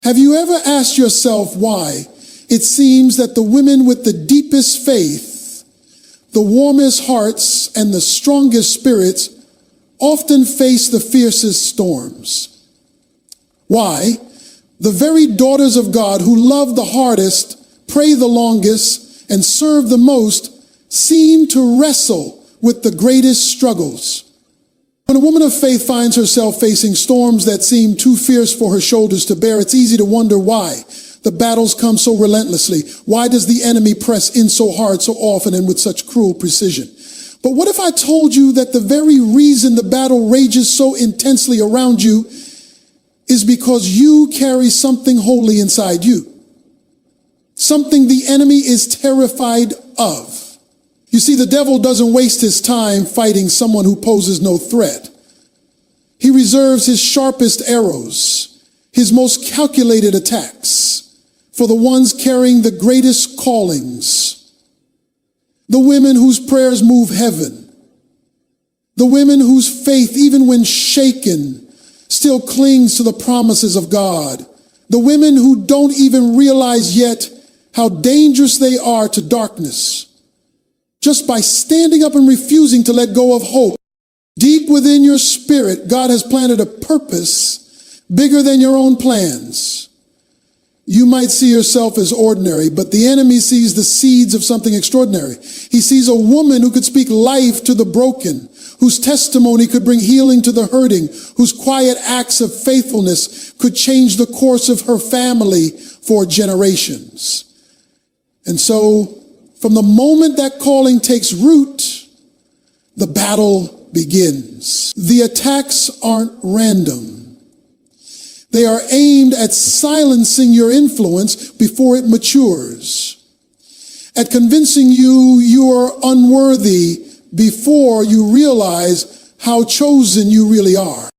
Have you ever asked yourself why it seems that the women with the deepest faith, the warmest hearts, and the strongest spirits often face the fiercest storms? Why? The very daughters of God who love the hardest, pray the longest, and serve the most seem to wrestle with the greatest struggles. When a woman of faith finds herself facing storms that seem too fierce for her shoulders to bear, it's easy to wonder why the battles come so relentlessly. Why does the enemy press in so hard, so often, and with such cruel precision? But what if I told you that the very reason the battle rages so intensely around you is because you carry something holy inside you? Something the enemy is terrified of. You see, the devil doesn't waste his time fighting someone who poses no threat. He reserves his sharpest arrows, his most calculated attacks, for the ones carrying the greatest callings. The women whose prayers move heaven. The women whose faith, even when shaken, still clings to the promises of God. The women who don't even realize yet how dangerous they are to darkness. Just by standing up and refusing to let go of hope. Deep within your spirit, God has planted a purpose bigger than your own plans. You might see yourself as ordinary, but the enemy sees the seeds of something extraordinary. He sees a woman who could speak life to the broken, whose testimony could bring healing to the hurting, whose quiet acts of faithfulness could change the course of her family for generations. And so, from the moment that calling takes root, the battle begins. The attacks aren't random. They are aimed at silencing your influence before it matures, at convincing you you are unworthy before you realize how chosen you really are.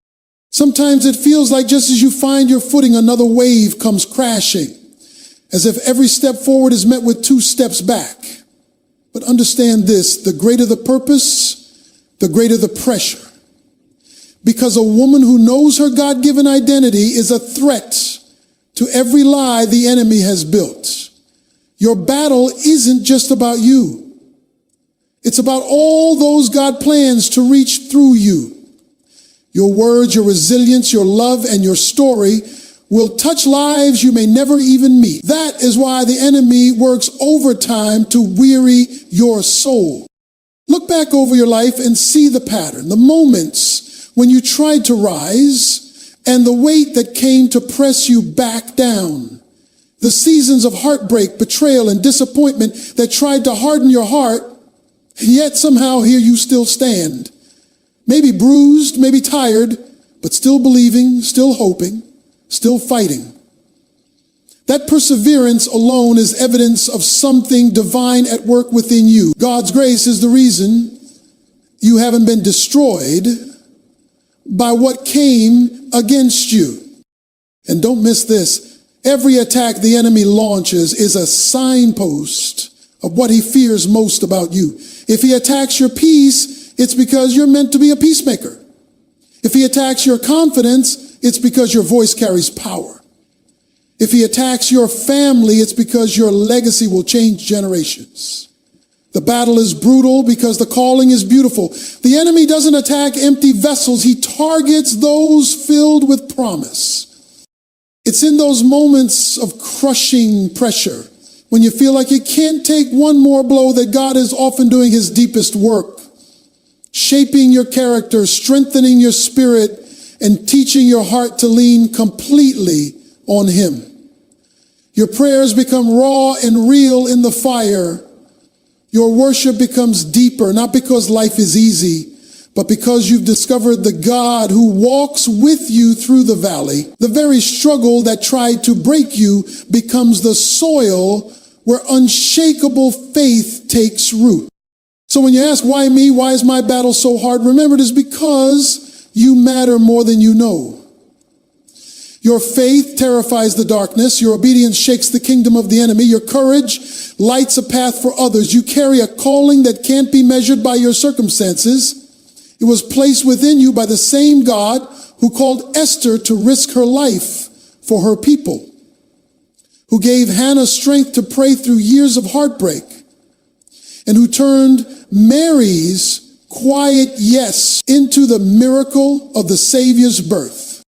Sometimes it feels like just as you find your footing, another wave comes crashing, as if every step forward is met with 2 steps back. But understand this, the greater the purpose, the greater the pressure. Because a woman who knows her God-given identity is a threat to every lie the enemy has built. Your battle isn't just about you. It's about all those God plans to reach through you. Your words, your resilience, your love, and your story will touch lives you may never even meet. That is why the enemy works overtime to weary your soul. Look back over your life and see the pattern, the moments when you tried to rise and the weight that came to press you back down. The seasons of heartbreak, betrayal, and disappointment that tried to harden your heart, and yet somehow here you still stand. Maybe bruised, maybe tired, but still believing, still hoping, still fighting. That perseverance alone is evidence of something divine at work within you. God's grace is the reason you haven't been destroyed by what came against you. And don't miss this. Every attack the enemy launches is a signpost of what he fears most about you. If he attacks your peace, it's because you're meant to be a peacemaker. If he attacks your confidence, it's because your voice carries power. If he attacks your family, it's because your legacy will change generations. The battle is brutal because the calling is beautiful. The enemy doesn't attack empty vessels. He targets those filled with promise. It's in those moments of crushing pressure, when you feel like you can't take one more blow, that God is often doing his deepest work, shaping your character, strengthening your spirit, and teaching your heart to lean completely on him. Your prayers become raw and real in the fire. Your worship becomes deeper, not because life is easy, but because you've discovered the God who walks with you through the valley. The very struggle that tried to break you becomes the soil where unshakable faith takes root. So when you ask, why me? Why is my battle so hard? Remember, it is because you matter more than you know. Your faith terrifies the darkness. Your obedience shakes the kingdom of the enemy. Your courage lights a path for others. You carry a calling that can't be measured by your circumstances. It was placed within you by the same God who called Esther to risk her life for her people. who gave Hannah strength to pray through years of heartbreak, and who turned Mary's quiet yes into the miracle of the Savior's birth.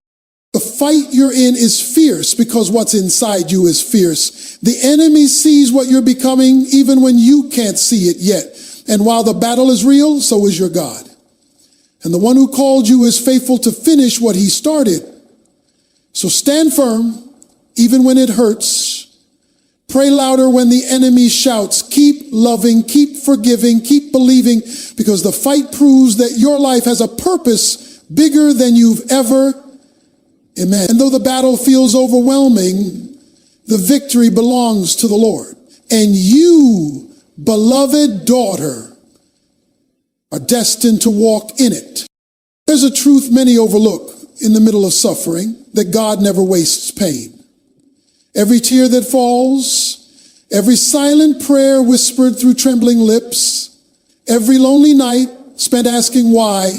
The fight you're in is fierce because what's inside you is fierce. The enemy sees what you're becoming even when you can't see it yet. And while the battle is real, so is your God. And the one who called you is faithful to finish what he started. So stand firm, even when it hurts. Pray louder when the enemy shouts. Keep loving, keep forgiving, keep believing, because the fight proves that your life has a purpose bigger than you've ever imagined. And though the battle feels overwhelming, the victory belongs to the Lord. And you, beloved daughter, are destined to walk in it. There's a truth many overlook in the middle of suffering, that God never wastes pain. Every tear that falls, every silent prayer whispered through trembling lips, every lonely night spent asking why,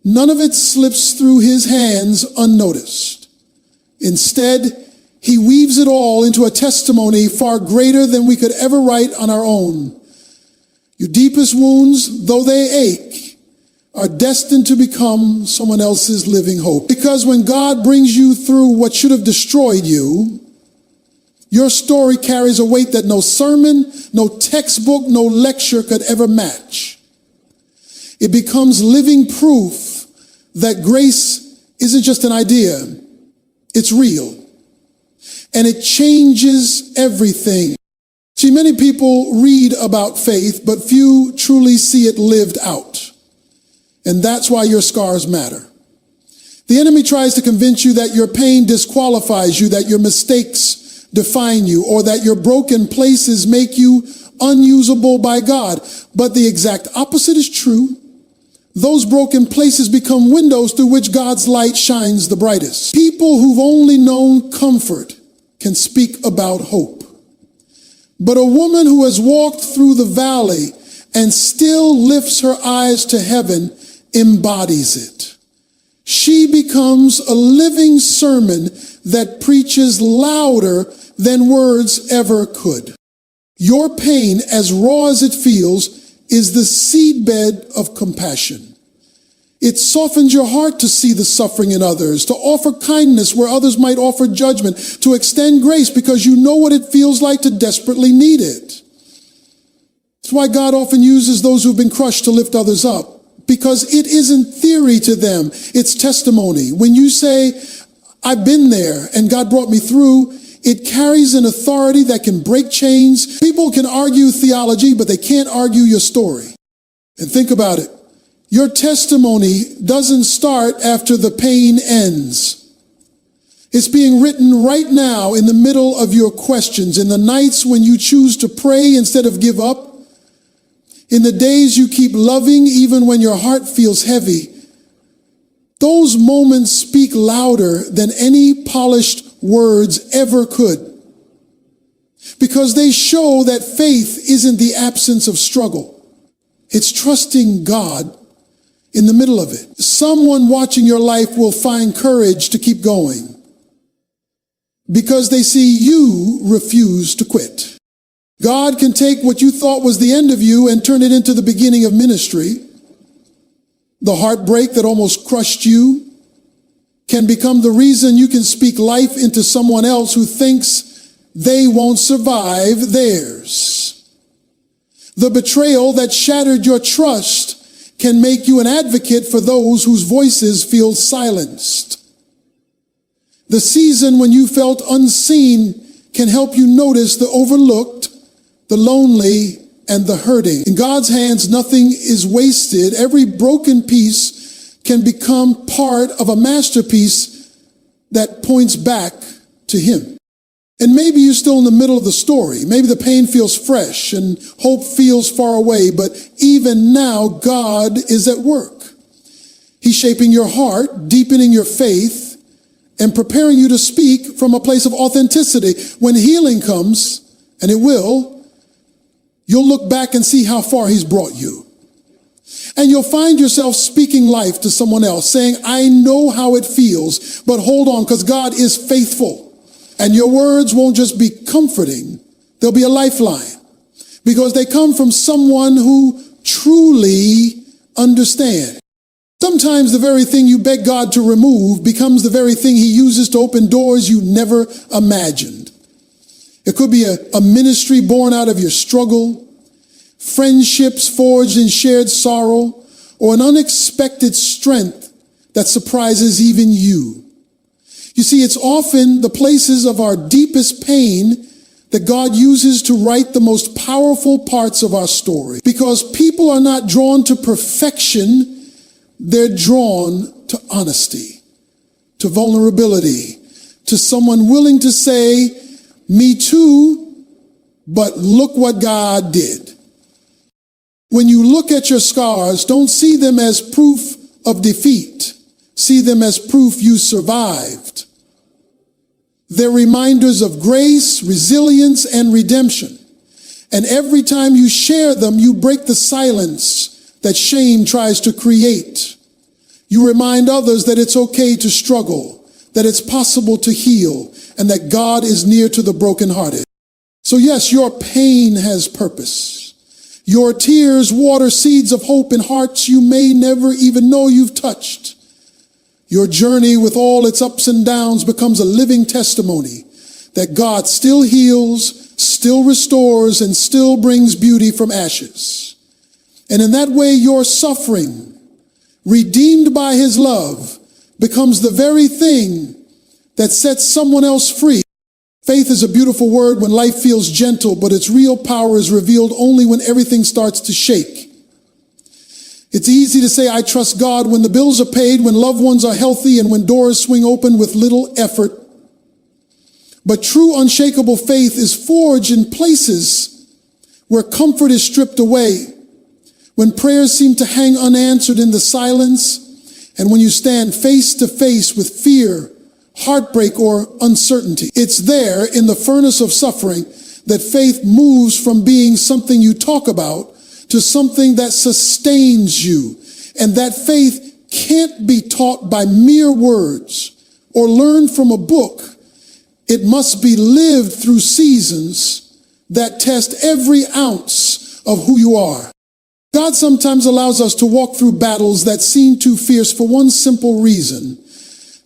none of it slips through his hands unnoticed. Instead, he weaves it all into a testimony far greater than we could ever write on our own. Your deepest wounds, though they ache, are destined to become someone else's living hope. Because when God brings you through what should have destroyed you, your story carries a weight that no sermon, no textbook, no lecture could ever match. It becomes living proof that grace isn't just an idea, it's real. And it changes everything. See, many people read about faith, but few truly see it lived out. And that's why your scars matter. The enemy tries to convince you that your pain disqualifies you, that your mistakes define you, or that your broken places make you unusable by God. But the exact opposite is true. Those broken places become windows through which God's light shines the brightest. People who've only known comfort can speak about hope. But a woman who has walked through the valley and still lifts her eyes to heaven embodies it. She becomes a living sermon that preaches louder than words ever could. Your pain, as raw as it feels, is the seedbed of compassion. It softens your heart to see the suffering in others, to offer kindness where others might offer judgment, to extend grace because you know what it feels like to desperately need it. That's why God often uses those who've been crushed to lift others up, because it isn't theory to them, it's testimony. When you say, I've been there and God brought me through, it carries an authority that can break chains. People can argue theology, but they can't argue your story. And think about it. Your testimony doesn't start after the pain ends. It's being written right now in the middle of your questions, in the nights when you choose to pray instead of give up, in the days you keep loving even when your heart feels heavy. Those moments speak louder than any polished words ever could, because they show that faith isn't the absence of struggle. It's trusting God in the middle of it. Someone watching your life will find courage to keep going because they see you refuse to quit. God can take what you thought was the end of you and turn it into the beginning of ministry. The heartbreak that almost crushed you can become the reason you can speak life into someone else who thinks they won't survive theirs. The betrayal that shattered your trust can make you an advocate for those whose voices feel silenced. The season when you felt unseen can help you notice the overlooked, the lonely, and the hurting. In God's hands, nothing is wasted. Every broken piece can become part of a masterpiece that points back to Him. And maybe you're still in the middle of the story. Maybe the pain feels fresh and hope feels far away, but even now, God is at work. He's shaping your heart, deepening your faith, and preparing you to speak from a place of authenticity. When healing comes, and it will, you'll look back and see how far He's brought you. And you'll find yourself speaking life to someone else, saying, I know how it feels, but hold on, because God is faithful. And your words won't just be comforting, they'll be a lifeline, because they come from someone who truly understands. Sometimes the very thing you beg God to remove becomes the very thing he uses to open doors you never imagined. It could be a ministry born out of your struggle, friendships forged in shared sorrow, or an unexpected strength that surprises even you. You see, it's often the places of our deepest pain that God uses to write the most powerful parts of our story. Because people are not drawn to perfection, they're drawn to honesty, to vulnerability, to someone willing to say, me too, but look what God did. When you look at your scars, don't see them as proof of defeat. See them as proof you survived. They're reminders of grace, resilience, and redemption. And every time you share them, you break the silence that shame tries to create. You remind others that it's okay to struggle, that it's possible to heal, and that God is near to the brokenhearted. So yes, your pain has purpose. Your tears water seeds of hope in hearts you may never even know you've touched. Your journey with all its ups and downs becomes a living testimony that God still heals, still restores, and still brings beauty from ashes. And in that way, your suffering, redeemed by his love, becomes the very thing that sets someone else free. Faith is a beautiful word when life feels gentle, but its real power is revealed only when everything starts to shake. It's easy to say, I trust God when the bills are paid, when loved ones are healthy, and when doors swing open with little effort. But true unshakable faith is forged in places where comfort is stripped away, when prayers seem to hang unanswered in the silence, and when you stand face to face with fear, heartbreak, or uncertainty. It's there in the furnace of suffering that faith moves from being something you talk about to something that sustains you. And that faith can't be taught by mere words or learned from a book. It must be lived through seasons that test every ounce of who you are. God sometimes allows us to walk through battles that seem too fierce for one simple reason: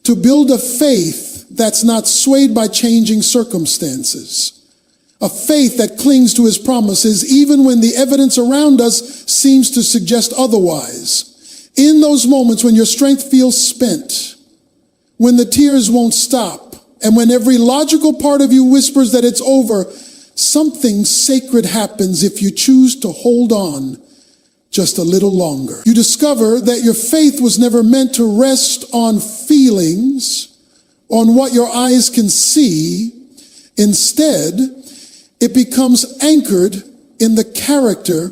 to build a faith that's not swayed by changing circumstances. A faith that clings to his promises even when the evidence around us seems to suggest otherwise. In those moments when your strength feels spent, when the tears won't stop, and when every logical part of you whispers that it's over, something sacred happens if you choose to hold on just a little longer. You discover that your faith was never meant to rest on feelings, on what your eyes can see. Instead, it becomes anchored in the character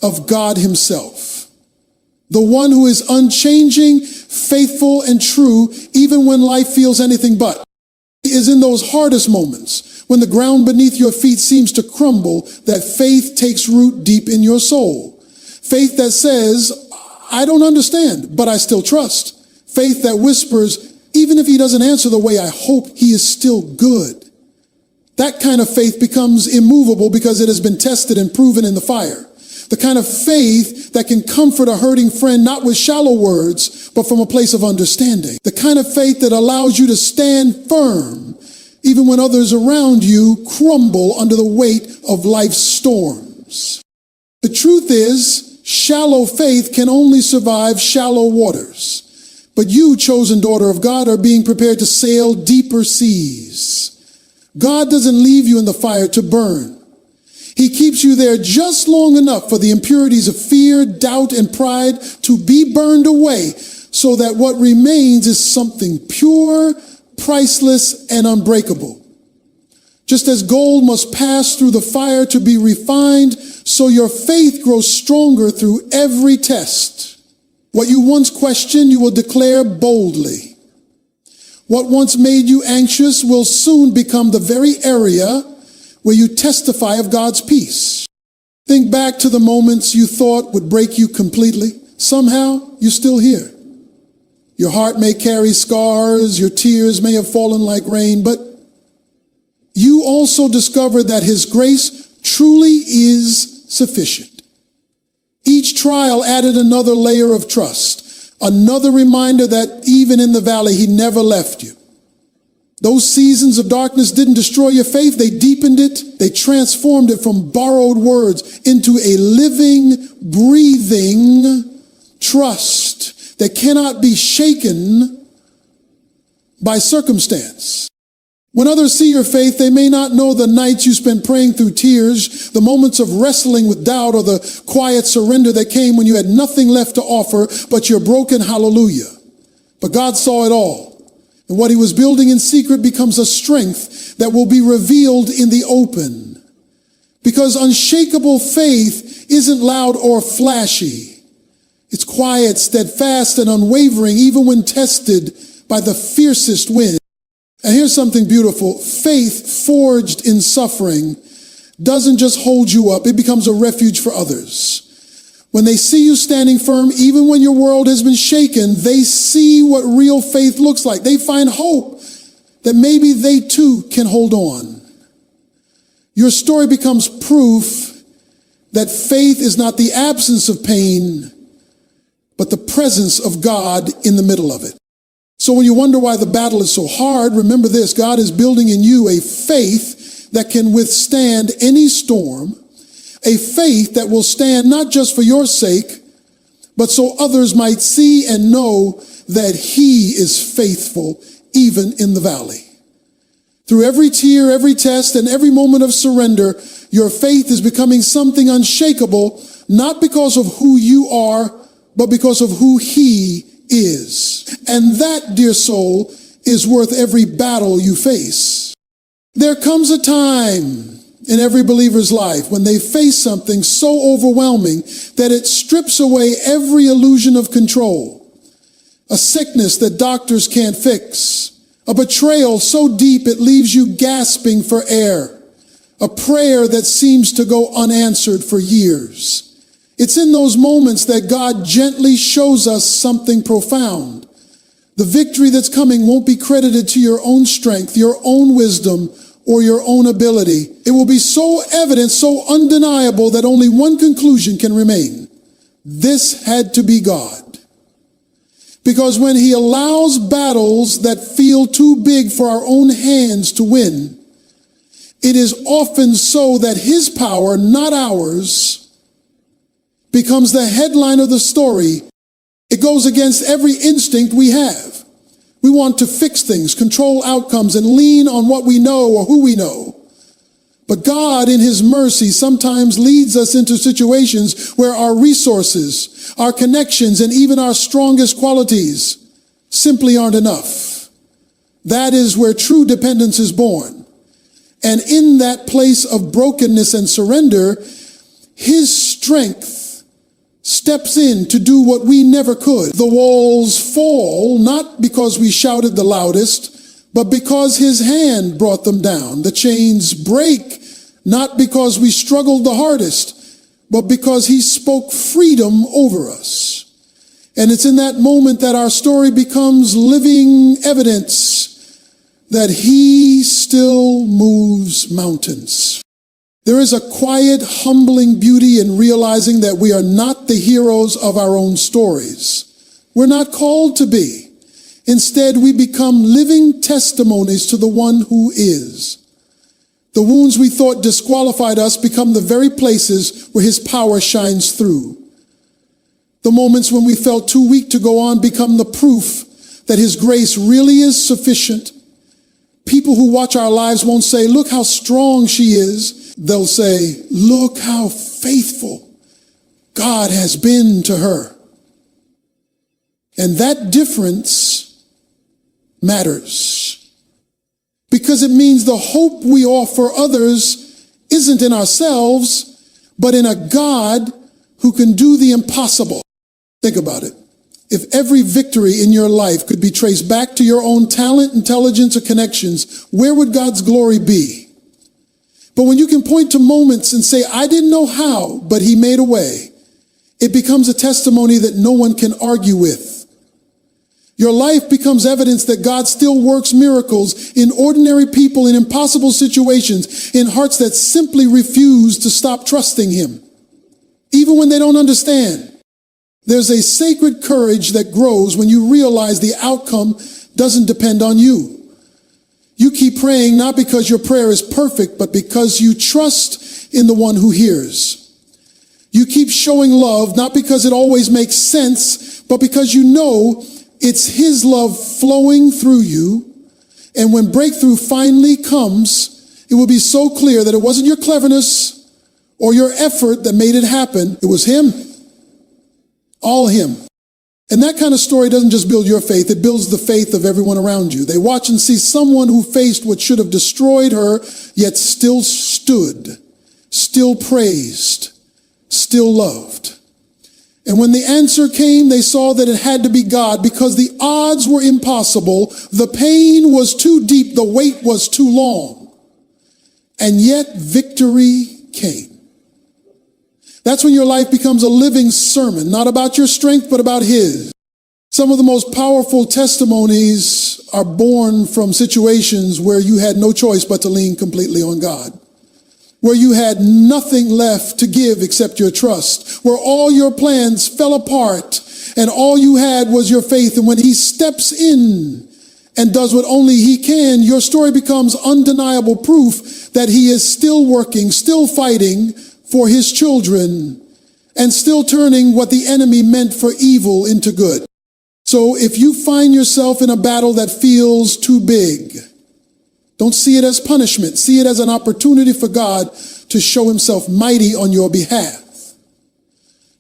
of God himself, the one who is unchanging, faithful, and true, even when life feels anything but. It is in those hardest moments, when the ground beneath your feet seems to crumble, that faith takes root deep in your soul. Faith that says, I don't understand, but I still trust. Faith that whispers, even if he doesn't answer the way I hope, he is still good. That kind of faith becomes immovable because it has been tested and proven in the fire. The kind of faith that can comfort a hurting friend, not with shallow words, but from a place of understanding. The kind of faith that allows you to stand firm, even when others around you crumble under the weight of life's storms. The truth is, shallow faith can only survive shallow waters. But you, chosen daughter of God, are being prepared to sail deeper seas. God doesn't leave you in the fire to burn. He keeps you there just long enough for the impurities of fear, doubt, and pride to be burned away, so that what remains is something pure, priceless, and unbreakable. Just as gold must pass through the fire to be refined, so your faith grows stronger through every test. What you once questioned, you will declare boldly. What once made you anxious will soon become the very area where you testify of God's peace. Think back to the moments you thought would break you completely. Somehow, you're still here. Your heart may carry scars, your tears may have fallen like rain, but you also discover that his grace truly is sufficient. Each trial added another layer of trust, another reminder that even in the valley, he never left you. Those seasons of darkness didn't destroy your faith. They deepened it. They transformed it from borrowed words into a living, breathing trust that cannot be shaken by circumstance. When others see your faith, they may not know the nights you spent praying through tears, the moments of wrestling with doubt, or the quiet surrender that came when you had nothing left to offer but your broken hallelujah. But God saw it all. And what he was building in secret becomes a strength that will be revealed in the open. Because unshakable faith isn't loud or flashy. It's quiet, steadfast, and unwavering, even when tested by the fiercest wind. And here's something beautiful. Faith forged in suffering doesn't just hold you up. It becomes a refuge for others. When they see you standing firm, even when your world has been shaken, they see what real faith looks like. They find hope that maybe they too can hold on. Your story becomes proof that faith is not the absence of pain, but the presence of God in the middle of it. So when you wonder why the battle is so hard, remember this: God is building in you a faith that can withstand any storm, a faith that will stand not just for your sake, but so others might see and know that he is faithful even in the valley. Through every tear, every test, and every moment of surrender, your faith is becoming something unshakable, not because of who you are, but because of who he is. And that, dear soul, is worth every battle you face. There comes a time in every believer's life when they face something so overwhelming that it strips away every illusion of control. A sickness that doctors can't fix. A betrayal so deep it leaves you gasping for air. A prayer that seems to go unanswered for years. It's in those moments that God gently shows us something profound. The victory that's coming won't be credited to your own strength, your own wisdom, or your own ability. It will be so evident, so undeniable that only one conclusion can remain. This had to be God. Because when he allows battles that feel too big for our own hands to win, it is often so that his power, not ours, becomes the headline of the story. It goes against every instinct we have. We want to fix things, control outcomes, and lean on what we know or who we know. But God, in his mercy, sometimes leads us into situations where our resources, our connections, and even our strongest qualities simply aren't enough. That is where true dependence is born. And in that place of brokenness and surrender, his strength steps in to do what we never could. The walls fall, not because we shouted the loudest, but because his hand brought them down. The chains break, not because we struggled the hardest, but because he spoke freedom over us. And it's in that moment that our story becomes living evidence that he still moves mountains. There is a quiet, humbling beauty in realizing that we are not the heroes of our own stories. We're not called to be. Instead, we become living testimonies to the one who is. The wounds we thought disqualified us become the very places where his power shines through. The moments when we felt too weak to go on become the proof that his grace really is sufficient. People who watch our lives won't say, "Look how strong she is." They'll say, "Look how faithful God has been to her." And that difference matters, because it means the hope we offer others isn't in ourselves, but in a God who can do the impossible. Think about it. If every victory in your life could be traced back to your own talent, intelligence, or connections, where would God's glory be? But when you can point to moments and say, "I didn't know how, but he made a way," it becomes a testimony that no one can argue with. Your life becomes evidence that God still works miracles in ordinary people in impossible situations, in hearts that simply refuse to stop trusting him, even when they don't understand. There's a sacred courage that grows when you realize the outcome doesn't depend on you. You keep praying not because your prayer is perfect, but because you trust in the one who hears. You keep showing love not because it always makes sense, but because you know it's his love flowing through you. And when breakthrough finally comes, it will be so clear that it wasn't your cleverness or your effort that made it happen. It was him. All him. And that kind of story doesn't just build your faith, it builds the faith of everyone around you. They watch and see someone who faced what should have destroyed her, yet still stood, still praised, still loved. And when the answer came, they saw that it had to be God because the odds were impossible, the pain was too deep, the wait was too long. And yet victory came. That's when your life becomes a living sermon, not about your strength, but about his. Some of the most powerful testimonies are born from situations where you had no choice but to lean completely on God, where you had nothing left to give except your trust, where all your plans fell apart and all you had was your faith. And when he steps in and does what only he can, your story becomes undeniable proof that he is still working, still fighting for his children, and still turning what the enemy meant for evil into good. So if you find yourself in a battle that feels too big, don't see it as punishment. See it as an opportunity for God to show himself mighty on your behalf.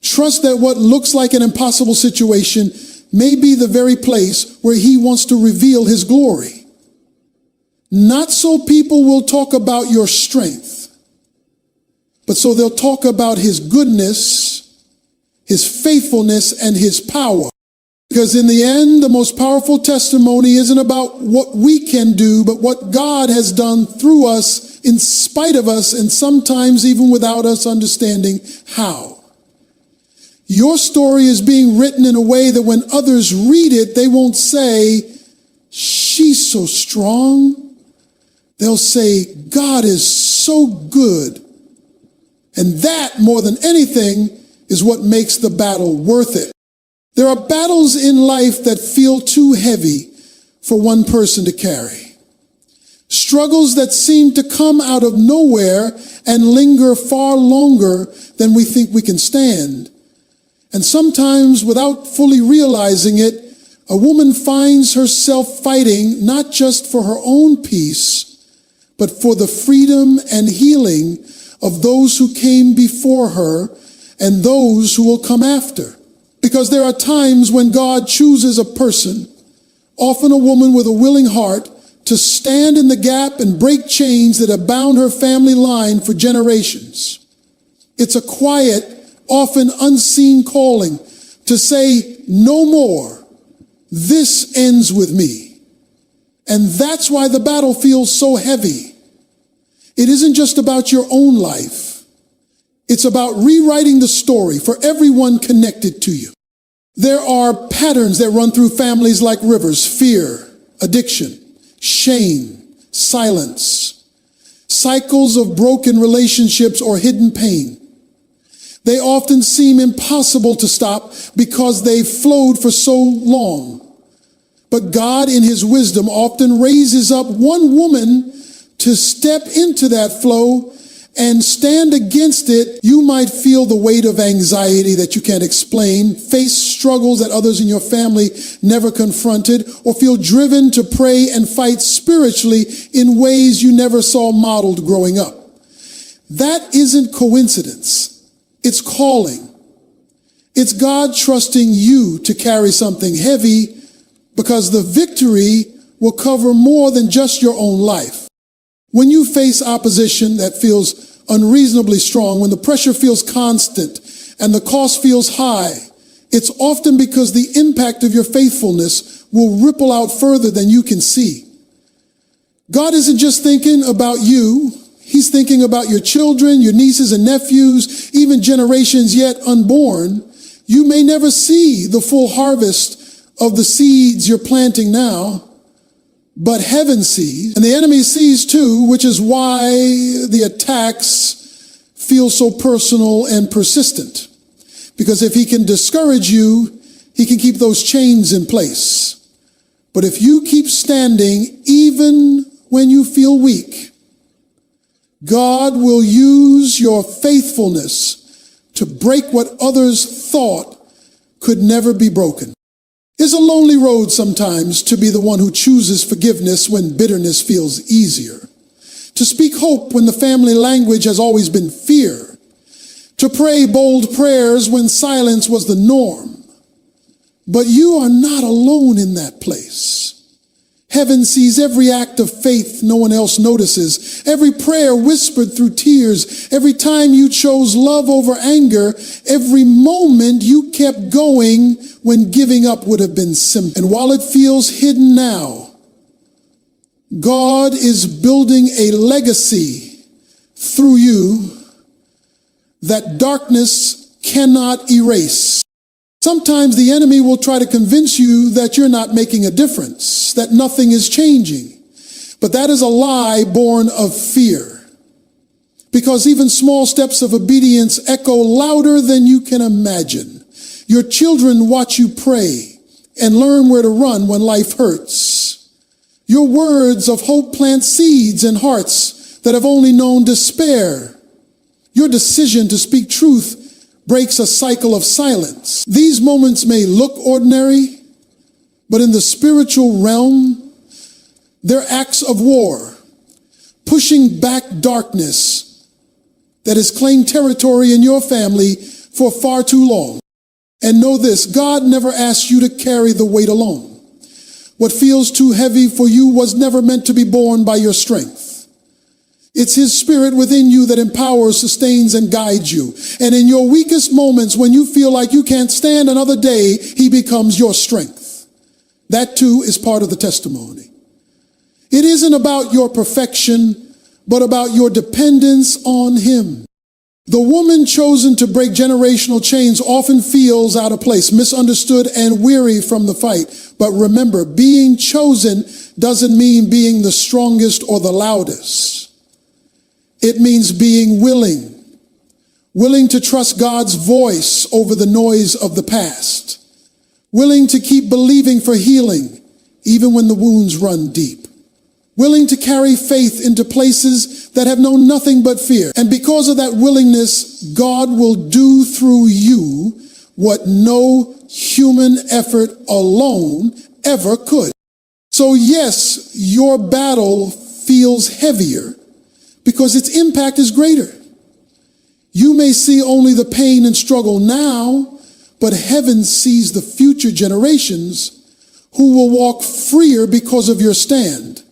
Trust that what looks like an impossible situation may be the very place where he wants to reveal his glory. Not so people will talk about your strength, but so they'll talk about his goodness, his faithfulness, and his power. Because in the end, the most powerful testimony isn't about what we can do, but what God has done through us, in spite of us, and sometimes even without us understanding how. Your story is being written in a way that when others read it, they won't say, "She's so strong." They'll say, "God is so good." And that, more than anything, is what makes the battle worth it. There are battles in life that feel too heavy for one person to carry. Struggles that seem to come out of nowhere and linger far longer than we think we can stand. And sometimes, without fully realizing it, a woman finds herself fighting not just for her own peace, but for the freedom and healing of those who came before her and those who will come after. Because there are times when God chooses a person, often a woman with a willing heart, to stand in the gap and break chains that have bound her family line for generations. It's a quiet, often unseen calling to say, "No more. This ends with me." And that's why the battle feels so heavy. It isn't just about your own life. It's about rewriting the story for everyone connected to you. There are patterns that run through families like rivers: fear, addiction, shame, silence, cycles of broken relationships or hidden pain. They often seem impossible to stop because they've flowed for so long. But God, in his wisdom, often raises up one woman to step into that flow and stand against it. You might feel the weight of anxiety that you can't explain, face struggles that others in your family never confronted, or feel driven to pray and fight spiritually in ways you never saw modeled growing up. That isn't coincidence. It's calling. It's God trusting you to carry something heavy because the victory will cover more than just your own life. When you face opposition that feels unreasonably strong, when the pressure feels constant and the cost feels high, it's often because the impact of your faithfulness will ripple out further than you can see. God isn't just thinking about you. He's thinking about your children, your nieces and nephews, even generations yet unborn. You may never see the full harvest of the seeds you're planting now, but heaven sees, and the enemy sees too, which is why the attacks feel so personal and persistent. Because if he can discourage you, he can keep those chains in place. But if you keep standing, even when you feel weak, God will use your faithfulness to break what others thought could never be broken. It's a lonely road sometimes to be the one who chooses forgiveness when bitterness feels easier, to speak hope when the family language has always been fear, to pray bold prayers when silence was the norm. But you are not alone in that place. Heaven sees every act of faith no one else notices, every prayer whispered through tears, every time you chose love over anger, every moment you kept going when giving up would have been simple. And while it feels hidden now, God is building a legacy through you that darkness cannot erase. Sometimes the enemy will try to convince you that you're not making a difference, that nothing is changing. But that is a lie born of fear. Because even small steps of obedience echo louder than you can imagine. Your children watch you pray and learn where to run when life hurts. Your words of hope plant seeds in hearts that have only known despair. Your decision to speak truth breaks a cycle of silence. These moments may look ordinary, but in the spiritual realm, they're acts of war, pushing back darkness that has claimed territory in your family for far too long. And know this, God never asked you to carry the weight alone. What feels too heavy for you was never meant to be borne by your strength. It's his spirit within you that empowers, sustains, and guides you. And in your weakest moments, when you feel like you can't stand another day, he becomes your strength. That too is part of the testimony. It isn't about your perfection, but about your dependence on him. The woman chosen to break generational chains often feels out of place, misunderstood, and weary from the fight. But remember, being chosen doesn't mean being the strongest or the loudest. It means being willing to trust God's voice over the noise of the past, willing to keep believing for healing, even when the wounds run deep, willing to carry faith into places that have known nothing but fear. And because of that willingness, God will do through you what no human effort alone ever could. So yes, your battle feels heavier, because its impact is greater. You may see only the pain and struggle now, but heaven sees the future generations who will walk freer because of your stand.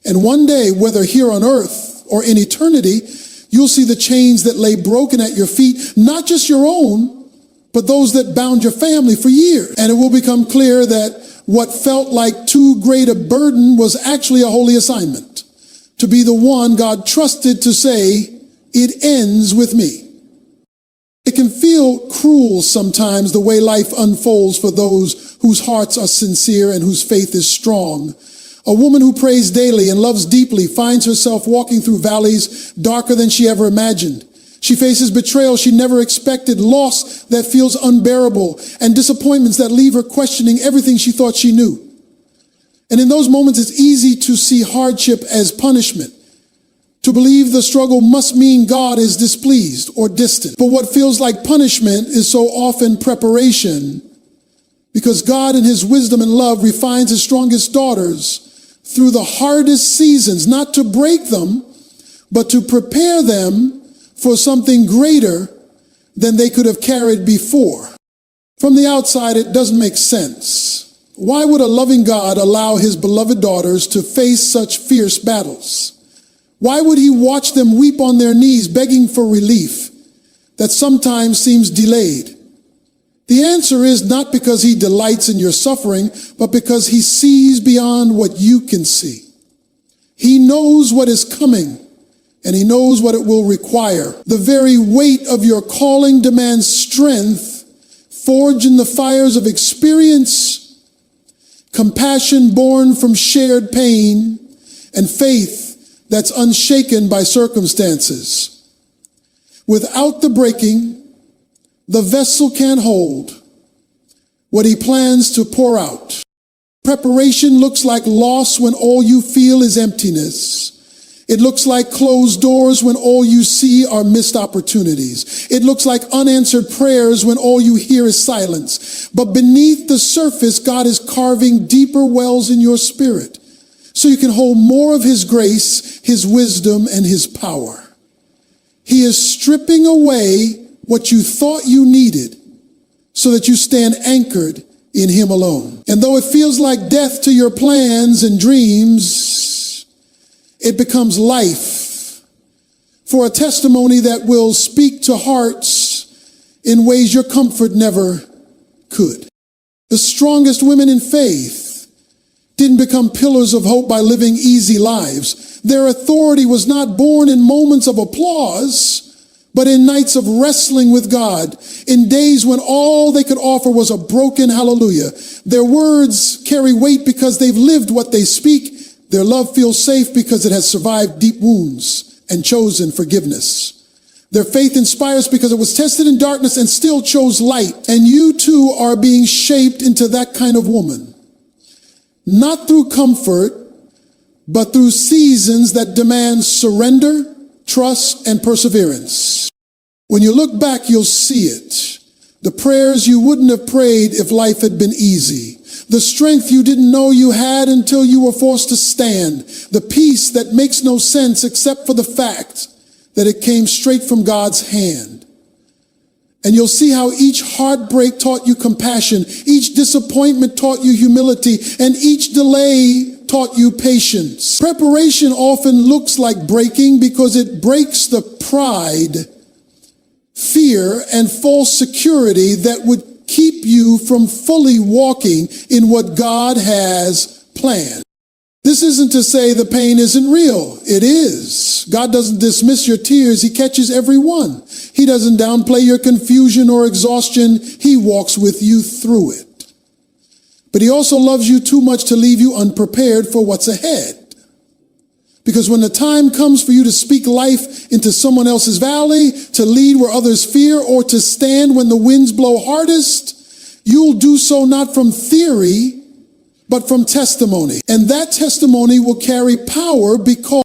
And one day, whether here on earth or in eternity, you'll see the chains that lay broken at your feet, not just your own, but those that bound your family for years. And it will become clear that what felt like too great a burden was actually a holy assignment. To be the one God trusted to say, it ends with me. It can feel cruel sometimes the way life unfolds for those whose hearts are sincere and whose faith is strong. A woman who prays daily and loves deeply finds herself walking through valleys darker than she ever imagined. She faces betrayal she never expected, loss that feels unbearable, and disappointments that leave her questioning everything she thought she knew. And in those moments, it's easy to see hardship as punishment, to believe the struggle must mean God is displeased or distant. But what feels like punishment is so often preparation, because God in his wisdom and love refines his strongest daughters through the hardest seasons, not to break them, but to prepare them for something greater than they could have carried before. From the outside, it doesn't make sense. Why would a loving God allow his beloved daughters to face such fierce battles? Why would he watch them weep on their knees, begging for relief that sometimes seems delayed? The answer is not because he delights in your suffering, but because he sees beyond what you can see. He knows what is coming, and he knows what it will require. The very weight of your calling demands strength forged in the fires of experience compassion born from shared pain, and faith that's unshaken by circumstances. Without the breaking, the vessel can't hold what he plans to pour out. Preparation looks like loss when all you feel is emptiness. It looks like closed doors when all you see are missed opportunities. It looks like unanswered prayers when all you hear is silence. But beneath the surface, God is carving deeper wells in your spirit so you can hold more of his grace, his wisdom, and his power. He is stripping away what you thought you needed so that you stand anchored in him alone. And though it feels like death to your plans and dreams, it becomes life for a testimony that will speak to hearts in ways your comfort never could. The strongest women in faith didn't become pillars of hope by living easy lives. Their authority was not born in moments of applause, but in nights of wrestling with God, in days when all they could offer was a broken hallelujah. Their words carry weight because they've lived what they speak. Their love feels safe because it has survived deep wounds and chosen forgiveness. Their faith inspires because it was tested in darkness and still chose light. And you too are being shaped into that kind of woman. Not through comfort, but through seasons that demand surrender, trust, and perseverance. When you look back, you'll see it. The prayers you wouldn't have prayed if life had been easy. The strength you didn't know you had until you were forced to stand. The peace that makes no sense except for the fact that it came straight from God's hand. And you'll see how each heartbreak taught you compassion, each disappointment taught you humility, and each delay taught you patience. Preparation often looks like breaking because it breaks the pride, fear, and false security that would keep you from fully walking in what God has planned. This isn't to say the pain isn't real. It is. God doesn't dismiss your tears. He catches every one. He doesn't downplay your confusion or exhaustion. He walks with you through it. But he also loves you too much to leave you unprepared for what's ahead. Because when the time comes for you to speak life into someone else's valley, to lead where others fear, or to stand when the winds blow hardest, you'll do so not from theory, but from testimony. And that testimony will carry power because